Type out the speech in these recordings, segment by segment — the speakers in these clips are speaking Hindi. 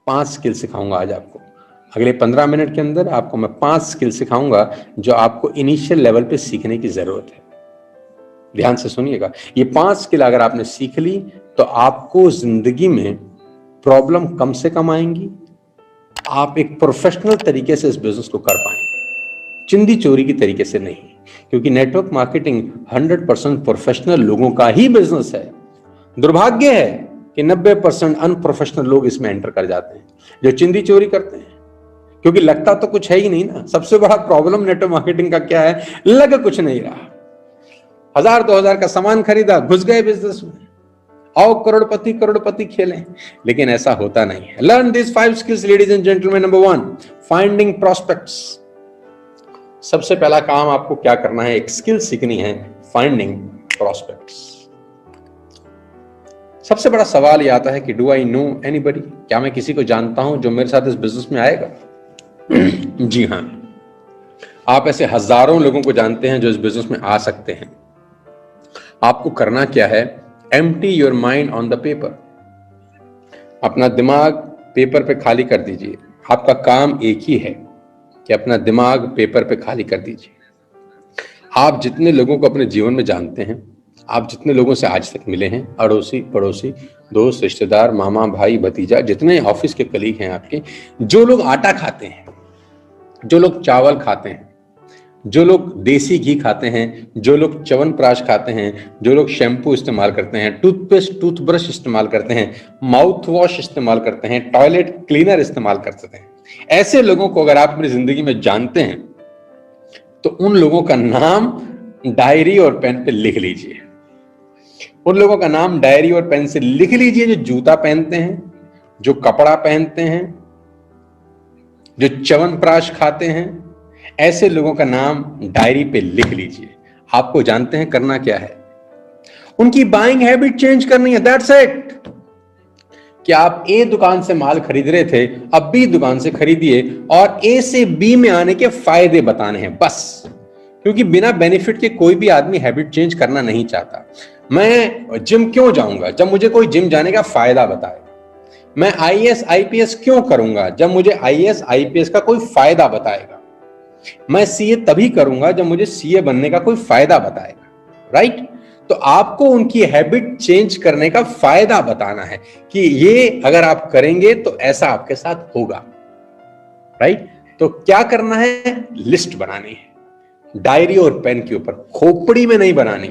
5 स्किल सिखाऊंगा आज आपको। अगले 15 मिनट के अंदर आपको मैं 5 स्किल सिखाऊंगा जो आपको इनिशियल लेवल पे सीखने की जरूरत है। ध्यान से सुनिएगा, ये 5 स्किल अगर आपने सीख ली तो आपको जिंदगी में प्रॉब्लम कम से कम आएंगी, आप एक प्रोफेशनल तरीके से इस बिजनेस को कर पाएंगे, चिंदी चोरी की तरीके से नहीं। क्योंकि नेटवर्क मार्केटिंग 100% प्रोफेशनल लोगों का ही बिजनेस है। दुर्भाग्य है कि 90% अनप्रोफेशनल लोग इसमें एंटर कर जाते हैं, जो चिंदी चोरी करते हैं, क्योंकि लगता तो कुछ है ही नहीं ना। सबसे बड़ा प्रॉब्लम नेटवर्क मार्केटिंग का क्या है, लग कुछ नहीं रहा। 1000-2000 का सामान खरीदा, घुस गए बिजनेस में, आओ करोड़पति करोड़पति खेलें, लेकिन ऐसा होता नहीं है। Learn this 5 skills ladies and gentleman. Number 1, finding prospects. सबसे पहला काम आपको क्या करना है, एक स्किल सीखनी है, फाइंडिंग प्रोस्पेक्ट्स। सबसे बड़ा सवाल ये आता है कि डू आई नो एनीबडी, क्या मैं किसी को जानता हूं जो मेरे साथ इस बिजनेस में आएगा? जी हां, आप ऐसे हजारों लोगों को जानते हैं जो इस बिजनेस में आ सकते हैं। आपको करना क्या है, empty your mind on the paper. अपना दिमाग पेपर पे खाली कर दीजिए। आपका काम एक ही है कि अपना दिमाग पेपर पे खाली कर दीजिए। आप जितने लोगों को अपने जीवन में जानते हैं, आप जितने लोगों से आज तक मिले हैं, अड़ोसी पड़ोसी, दोस्त, रिश्तेदार, मामा, भाई, भतीजा, जितने ऑफिस के कलीग हैं आपके, जो लोग आटा खाते हैं, जो लोग चावल खाते हैं, जो लोग देसी घी खाते हैं, जो लोग च्यवनप्राश खाते हैं, जो लोग शैम्पू इस्तेमाल करते हैं, टूथपेस्ट टूथब्रश इस्तेमाल करते हैं, माउथ वॉश इस्तेमाल करते हैं, टॉयलेट क्लीनर इस्तेमाल करते हैं, ऐसे लोगों को अगर आप अपनी जिंदगी में जानते हैं तो उन लोगों का नाम डायरी और पेन पे लिख लीजिए। उन लोगों का नाम डायरी और पेन से लिख लीजिए जो जूता पहनते हैं, जो कपड़ा पहनते हैं, जो च्यवनप्राश खाते हैं। ऐसे लोगों का नाम डायरी पे लिख लीजिए। आपको जानते हैं करना क्या है, उनकी बाइंग हैबिट चेंज करनी है, दैट्स इट। कि आप ए दुकान से माल खरीद रहे थे, अब बी दुकान से खरीदिए और ए से बी में आने के फायदे बताने हैं बस। क्योंकि बिना बेनिफिट के कोई भी आदमी हैबिट चेंज करना नहीं चाहता। मैं जिम क्यों जाऊंगा जब मुझे कोई जिम जाने का फायदा बताएगा। मैं आईएएस आईपीएस क्यों करूंगा जब मुझे आईएएस आईपीएस का कोई फायदा बताएगा। मैं सीए तभी करूंगा जब मुझे सीए बनने का कोई फायदा बताएगा, राइट? तो आपको उनकी हैबिट चेंज करने का फायदा बताना है कि ये अगर आप करेंगे तो ऐसा आपके साथ होगा, राइट? तो क्या करना है, लिस्ट बनानी है डायरी और पेन के ऊपर, खोपड़ी में नहीं बनानी,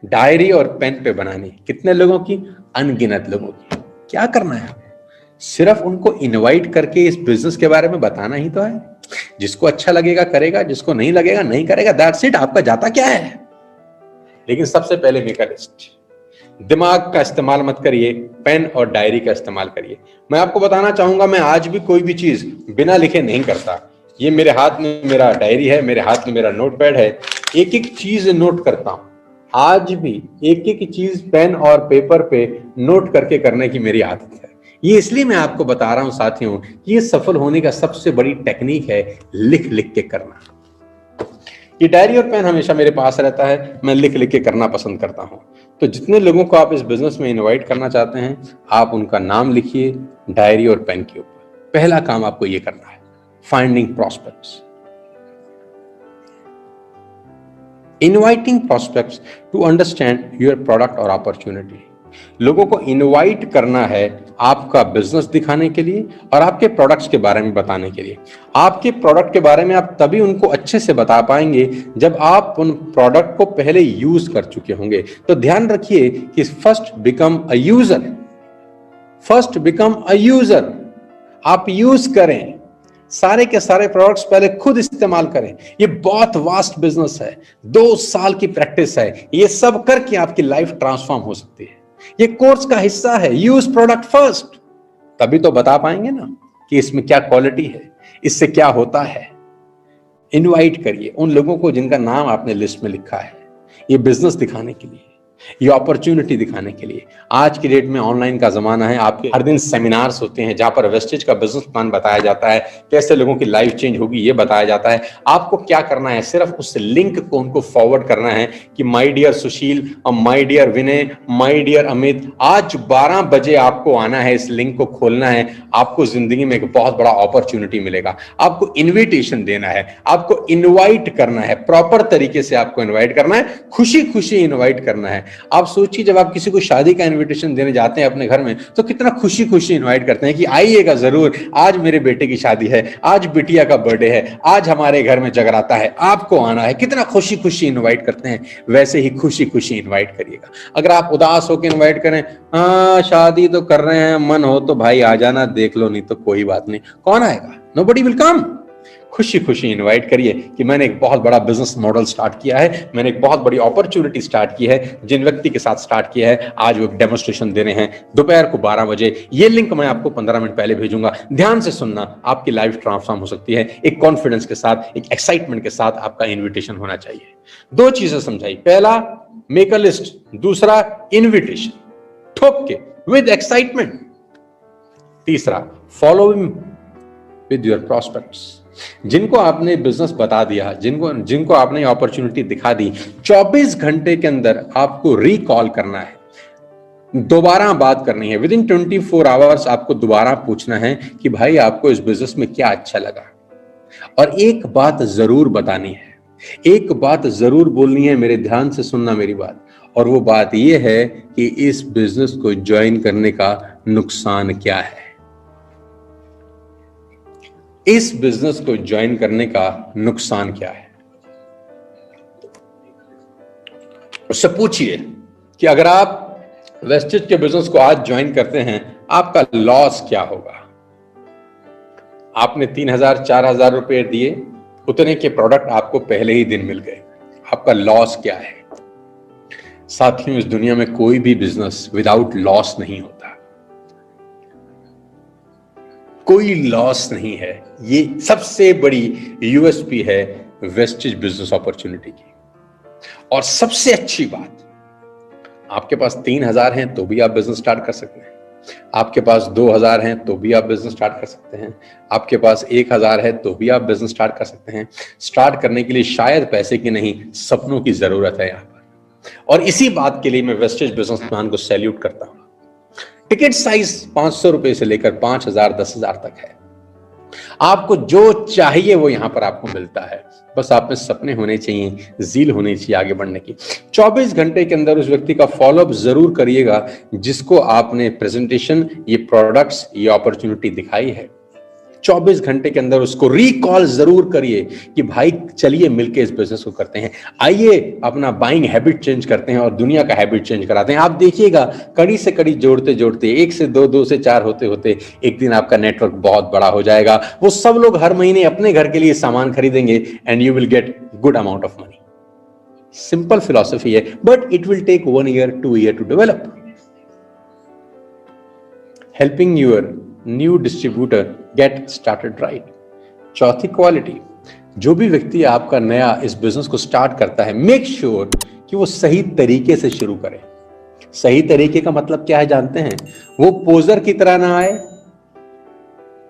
डायरी और पेन पे बनानी। कितने लोगों की? अनगिनत लोगों की। क्या करना है, सिर्फ उनको इनवाइट करके इस बिजनेस के बारे में बताना ही तो है। जिसको अच्छा लगेगा करेगा, जिसको नहीं लगेगा नहीं करेगा, दैट्स इट। आपका जाता क्या है? लेकिन सबसे पहले मेक अ लिस्ट। दिमाग का इस्तेमाल मत करिए, पेन और डायरी का इस्तेमाल करिए। मैं आपको बताना चाहूंगा, मैं आज भी कोई भी चीज बिना लिखे नहीं करता। ये मेरे हाथ में मेरा डायरी है, मेरे हाथ में मेरा नोटपैड है, एक एक चीज नोट करता हूं। आज भी एक एक चीज पेन और पेपर पे नोट करके करने की मेरी आदत है। ये इसलिए मैं आपको बता रहा हूं साथियों, ये सफल होने का सबसे बड़ी टेक्निक है, लिख लिख के करना। ये डायरी और पेन हमेशा मेरे पास रहता है, मैं लिख लिख के करना पसंद करता हूं। तो जितने लोगों को आप इस बिजनेस में इनवाइट करना चाहते हैं, आप उनका नाम लिखिए डायरी और पेन के ऊपर। पहला काम आपको ये करना है, finding prospects. Inviting prospects to understand your product और अपॉर्चुनिटी। लोगों को इनवाइट करना है आपका बिजनेस दिखाने के लिए और आपके प्रोडक्ट्स के बारे में बताने के लिए। आपके प्रोडक्ट के बारे में आप तभी उनको अच्छे से बता पाएंगे जब आप उन प्रोडक्ट को पहले यूज कर चुके होंगे। तो ध्यान रखिए कि first become a user, first become a user. आप यूज करें, सारे के सारे प्रोडक्ट्स पहले खुद इस्तेमाल करें। ये बहुत वास्ट बिजनेस है, 2 साल की प्रैक्टिस है, ये सब करके आपकी लाइफ ट्रांसफॉर्म हो सकती है। ये कोर्स का हिस्सा है, यूज प्रोडक्ट फर्स्ट, तभी तो बता पाएंगे ना कि इसमें क्या क्वालिटी है, इससे क्या होता है। इनवाइट करिए उन लोगों को जिनका नाम आपने लिस्ट में लिखा है, ये बिजनेस दिखाने के लिए। ये अपॉर्चुनिटी दिखाने के लिए। आज की डेट में ऑनलाइन का जमाना है, आपके हर दिन सेमिनार्स होते हैं जहां पर वेस्टेज का बिजनेस प्लान बताया जाता है, कैसे लोगों की लाइफ चेंज होगी ये बताया जाता है। आपको क्या करना है, सिर्फ उस लिंक को उनको फॉरवर्ड करना है कि माय डियर सुशील और my dear Vinay, my dear Amit, आज 12 बजे आपको आना है, इस लिंक को खोलना है, आपको जिंदगी में एक बहुत बड़ा अपॉर्चुनिटी मिलेगा। आपको इन्विटेशन देना है, आपको इन्वाइट करना है, प्रॉपर तरीके से आपको इन्वाइट करना है, खुशी खुशी इन्वाइट करना है। आप सोचिए, जब आप किसी को शादी का इनविटेशन देने जाते हैं अपने घर में, तो कितना खुशी खुशी इनवाइट करते हैं कि आइएगा जरूर, आज मेरे बेटे की शादी है, आज बिटिया का बर्थडे है, आज हमारे घर में जगराता है, आपको आना है। कितना खुशी खुशी इनवाइट करते हैं, वैसे ही खुशी खुशी इनवाइट करिएगा। अगर आप उदास होकर इनवाइट करें, हाँ शादी तो कर रहे हैं, मन हो तो भाई आ जाना, देख लो, नहीं तो कोई बात नहीं, कौन आएगा, नोबडी विल कम। खुशी खुशी इनवाइट करिए कि मैंने एक बहुत बड़ा बिजनेस मॉडल स्टार्ट किया है, मैंने एक बहुत बड़ी अपॉर्चुनिटी स्टार्ट की है। जिन व्यक्ति के साथ स्टार्ट किया है, आज वो एक डेमोन्स्ट्रेशन दे रहे हैं दोपहर को 12 बजे। ये लिंक मैं आपको 15 मिनट पहले भेजूंगा, ध्यान से सुनना, आपकी लाइफ ट्रांसफॉर्म हो सकती है। एक कॉन्फिडेंस के साथ, एक एक्साइटमेंट के साथ आपका इन्विटेशन होना चाहिए। 2 चीजें समझाई, पहला मेक अ लिस्ट, दूसरा इन्विटेशन ठोक के विद एक्साइटमेंट, तीसरा फॉलो विद योर प्रॉस्पेक्ट्स। जिनको आपने बिजनेस बता दिया, जिनको आपने अपॉर्चुनिटी दिखा दी, 24 घंटे के अंदर आपको रिकॉल करना है, दोबारा बात करनी है। विद इन 24 आवर्स आपको दोबारा पूछना है कि भाई आपको इस बिजनेस में क्या अच्छा लगा। और एक बात जरूर बतानी है, एक बात जरूर बोलनी है, मेरे ध्यान से सुनना मेरी बात, और वो बात यह है कि इस बिजनेस को ज्वाइन करने का नुकसान क्या है। इस बिजनेस को ज्वाइन करने का नुकसान क्या है, उससे पूछिए कि अगर आप वेस्टेज के बिजनेस को आज ज्वाइन करते हैं, आपका लॉस क्या होगा। आपने 3000 4000 रुपए दिए, उतने के प्रोडक्ट आपको पहले ही दिन मिल गए, आपका लॉस क्या है। साथियों, इस दुनिया में कोई भी बिजनेस विदाउट लॉस नहीं होता, कोई लॉस नहीं है। ये सबसे बड़ी यूएसपी है वेस्टेज बिजनेस अपॉर्चुनिटी की। और सबसे अच्छी बात, आपके पास 3000 हैं तो भी आप बिजनेस स्टार्ट कर सकते हैं, आपके पास 2000 हैं तो भी आप बिजनेस स्टार्ट कर सकते हैं, आपके पास 1000 है तो भी आप बिजनेस स्टार्ट कर सकते हैं। स्टार्ट करने के लिए शायद पैसे की नहीं, सपनों की जरूरत है यहां पर। और इसी बात के लिए मैं वेस्टेज बिजनेस प्लान को सैल्यूट करता हूं। टिकट साइज 500 रुपए से लेकर 5000 10,000 तक है। आपको जो चाहिए वो यहां पर आपको मिलता है, बस आप में सपने होने चाहिए, जील होनी चाहिए आगे बढ़ने की। 24 घंटे के अंदर उस व्यक्ति का फॉलोअप जरूर करिएगा जिसको आपने प्रेजेंटेशन, ये प्रोडक्ट्स, ये अपॉर्चुनिटी दिखाई है। 24 घंटे के अंदर उसको रिकॉल जरूर करिए कि भाई चलिए मिलके इस बिजनेस को करते हैं, आइए अपना बाइंग हैबिट चेंज करते हैं और दुनिया का हैबिट चेंज कराते हैं। आप देखिएगा, कड़ी से कड़ी जोड़ते जोड़ते, 1 से 2, 2 से 4 होते होते एक दिन आपका नेटवर्क बहुत बड़ा हो जाएगा। वो सब लोग हर महीने अपने घर के लिए सामान खरीदेंगे and you will get good amount of money. Simple philosophy है, but it will take 1 year 2 year to develop. Helping your new distributor get started right. चौथी क्वालिटी, जो भी व्यक्ति आपका नया इस बिजनेस को स्टार्ट करता है, मेक श्योर कि वो सही तरीके से शुरू करे। सही तरीके का मतलब क्या है जानते हैं? वो पोजर की तरह ना आए,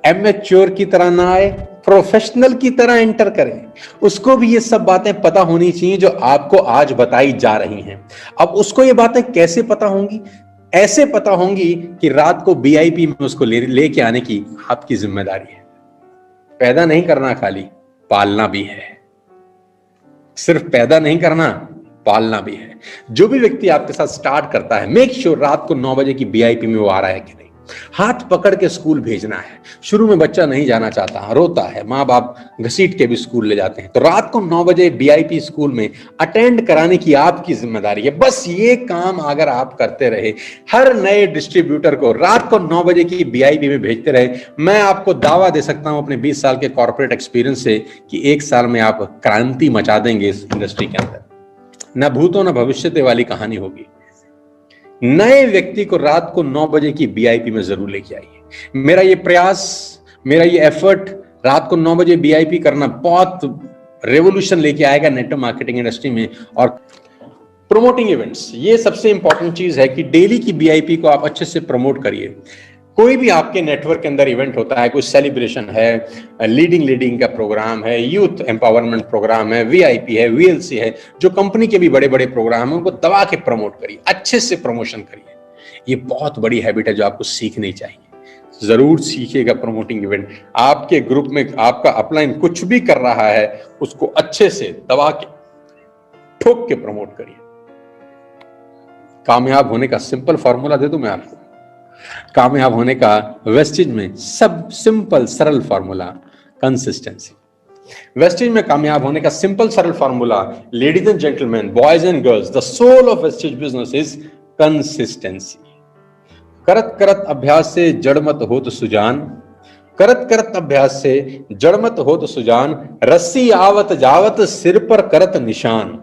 एमेच्योर की तरह ना आए, प्रोफेशनल की तरह एंटर करें। उसको भी ये सब बातें पता होनी चाहिए जो आपको आज बताई जा रही हैं। अब उसको ये बातें कैसे पता होंगी? ऐसे पता होंगी कि रात को बीआईपी में उसको लेके आने की आपकी जिम्मेदारी है। पैदा नहीं करना, खाली पालना भी है। सिर्फ पैदा नहीं करना, पालना भी है। जो भी व्यक्ति आपके साथ स्टार्ट करता है, मेक श्योर रात को 9 बजे की बीआईपी में वो आ रहा है कि नहीं। हाथ पकड़ के स्कूल भेजना है। शुरू में बच्चा नहीं जाना चाहता, रोता है, माँ बाप घसीट के भी स्कूल ले जाते हैं, तो रात को 9 बजे बीआईपी स्कूल में अटेंड कराने की आपकी जिम्मेदारी है। बस ये काम अगर आप करते रहे, हर नए डिस्ट्रीब्यूटर को रात को 9 बजे की बीआईपी में भेजते रहे, मैं आपको दावा दे सकता हूं अपने 20 साल के कॉर्पोरेट एक्सपीरियंस से कि 1 साल में आप क्रांति मचा देंगे इस इंडस्ट्री के अंदर। न भूतों न भविष्यते वाली कहानी होगी। नए व्यक्ति को रात को 9 बजे की बीआईपी में जरूर लेके आइए। मेरा ये प्रयास, मेरा ये एफर्ट, रात को 9 बजे बीआईपी करना बहुत रेवोल्यूशन लेके आएगा नेटवर्क मार्केटिंग इंडस्ट्री में। और प्रमोटिंग इवेंट्स, ये सबसे इंपॉर्टेंट चीज है कि डेली की बीआईपी को आप अच्छे से प्रमोट करिए। कोई भी आपके नेटवर्क के अंदर इवेंट होता है, कोई सेलिब्रेशन है, लीडिंग का प्रोग्राम है, यूथ एम्पावरमेंट प्रोग्राम है, वीआईपी है, वीएलसी है, जो कंपनी के भी बड़े बड़े प्रोग्राम है, उनको दबा के प्रमोट करिए, अच्छे से प्रमोशन करिए। ये बहुत बड़ी हैबिट है जो आपको सीखनी चाहिए। जरूर सीखिएगा प्रमोटिंग इवेंट। आपके ग्रुप में आपका अपलाइन कुछ भी कर रहा है, उसको अच्छे से दबा के ठोक के प्रमोट करिए। कामयाब होने का सिंपल फॉर्मूला दे दूं मैं आपको। कामयाब होने का वेस्टेज में सब सिंपल सरल फॉर्मूला, कंसिस्टेंसी। वेस्टेज में कामयाब होने का सिंपल सरल formula, ladies and gentleman, boys and girls, the soul of wastage business is consistency. करत करत अभ्यास से जड़ मत हो तो सुजान, करत करत अभ्यास से जड़ मत हो तो सुजान, रस्सी आवत जावत सिर पर करत निशान।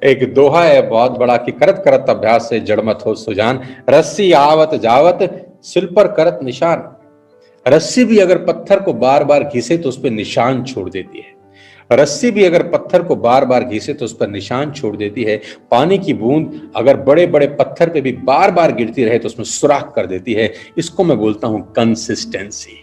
एक दोहा है बहुत बड़ा कि करत करत अभ्यास से जड़ मत हो सुजान, रस्सी आवत जावत सिर पर करत निशान। रस्सी भी अगर पत्थर को बार बार घिसे तो उस पर निशान छोड़ देती है। रस्सी भी अगर पत्थर को बार बार घिसे तो उस पर निशान छोड़ देती है। पानी की बूंद अगर बड़े बड़े पत्थर पे भी बार बार गिरती रहे तो उसमें सुराख कर देती है। इसको मैं बोलता हूं कंसिस्टेंसी।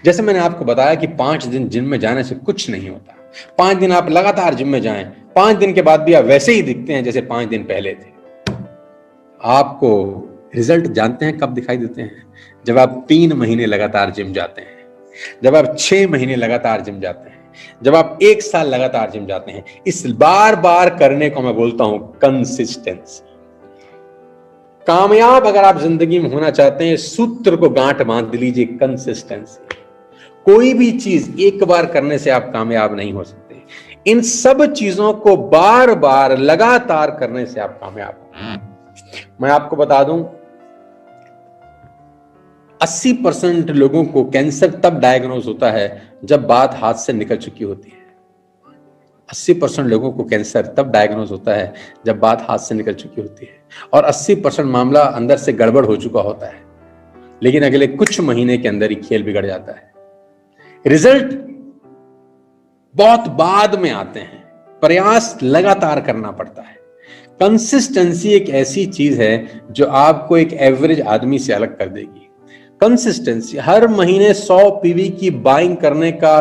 जैसे मैंने आपको बताया कि 5 दिन जिम में जाने से कुछ नहीं होता। 5 दिन आप लगातार जिम में जाएं, 5 दिन के बाद भी आप वैसे ही दिखते हैं जैसे 5 दिन पहले थे। आपको रिजल्ट जानते हैं कब दिखाई देते हैं? जब आप 3 महीने लगातार जिम जाते हैं, जब आप 6 महीने लगातार जिम जाते हैं, जब आप 1 साल लगातार जिम जाते हैं। इस बार बार करने को मैं बोलता हूं कंसिस्टेंसी। कामयाब अगर आप जिंदगी में होना चाहते हैं, सूत्र को गांठ बांध लीजिए, कंसिस्टेंसी। कोई भी चीज एक बार करने से आप कामयाब नहीं हो सकते। इन सब चीजों को बार बार लगातार करने से आप कामयाब हो। मैं आपको बता दूं, 80% लोगों को कैंसर तब डायग्नोज होता है जब बात हाथ से निकल चुकी होती है। 80% लोगों को कैंसर तब डायग्नोज होता है जब बात हाथ से निकल चुकी होती है, और 80% मामला अंदर से गड़बड़ हो चुका होता है, लेकिन अगले कुछ महीने के अंदर ही खेल बिगड़ जाता है। रिजल्ट बहुत बाद में आते हैं, प्रयास लगातार करना पड़ता है। कंसिस्टेंसी एक ऐसी चीज है जो आपको एक एवरेज आदमी से अलग कर देगी। कंसिस्टेंसी, हर महीने 100 पीवी की बाइंग करने का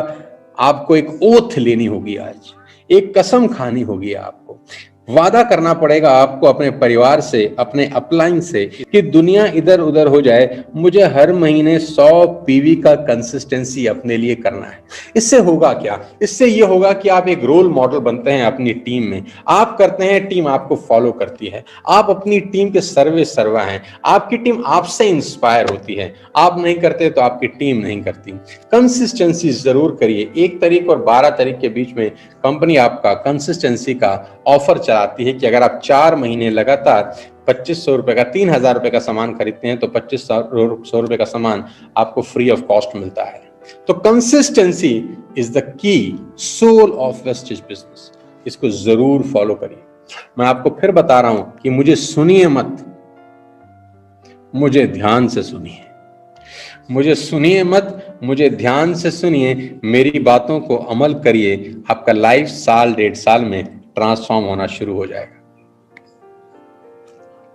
आपको एक ओथ लेनी होगी। आज एक कसम खानी होगी, आपको वादा करना पड़ेगा आपको अपने परिवार से, अपने अपलाइन से, कि दुनिया इधर उधर हो जाए, मुझे हर महीने 100 पीवी का कंसिस्टेंसी अपने लिए करना है। इससे होगा क्या? इससे यह होगा कि आप एक रोल मॉडल बनते हैं अपनी टीम में। आप करते हैं, टीम आपको फॉलो करती है। आप अपनी टीम के सर्वे सर्वा हैं। आपकी टीम आपसे इंस्पायर होती है। आप नहीं करते तो आपकी टीम नहीं करती। कंसिस्टेंसी जरूर करिए। 1 तारीख और 12 तारीख के बीच में कंपनी आपका कंसिस्टेंसी का ऑफर चलाती है कि अगर आप 4 महीने लगातार 2500 रुपए का, 3000 रुपए का सामान खरीदते हैं तो 2500 रुपए का सामान आपको फ्री ऑफ कॉस्ट मिलता है। तो consistency is the key, soul of wastage business. इसको जरूर फॉलो करिए। मैं आपको फिर बता रहा हूं कि मुझे सुनिए मत, मुझे ध्यान से सुनिए। मुझे सुनिए मत, मुझे ध्यान से सुनिए, मेरी बातों को अमल करिए। आपका लाइफ साल 1.5 साल में ट्रांसफॉर्म होना शुरू हो जाएगा।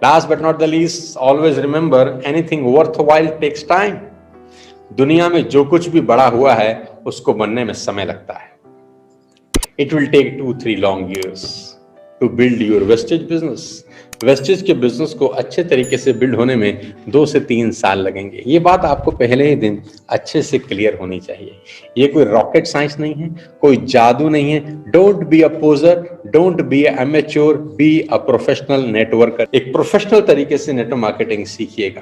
Last but not the least, always remember, anything worthwhile takes time. दुनिया में जो कुछ भी बड़ा हुआ है उसको बनने में समय लगता है। It will take 2-3 long years to build your wastage business. Wastage के बिजनेस को अच्छे तरीके से बिल्ड होने में 2 से 3 साल लगेंगे। ये बात आपको पहले ही दिन अच्छे से क्लियर होनी चाहिए। ये कोई रॉकेट साइंस नहीं है, कोई जादू नहीं है। Don't be a poser, don't be a amateur, be a professional networker. एक प्रोफेशनल तरीके से नेटवर्क मार्केटिंग सीखिएगा।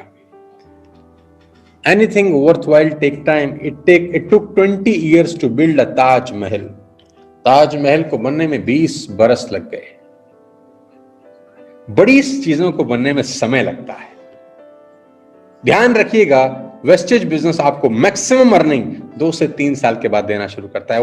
Anything worthwhile take time. It took 20 years to build a Taj Mahal. Taj Mahal को बनने में 20 बरस लग गए। बड़ी चीजों को बनने में समय लगता है। ध्यान रखिएगा, वेस्टेज बिजनेस आपको मैक्सिमम अर्निंग 2 से 3 साल के बाद देना शुरू करता है।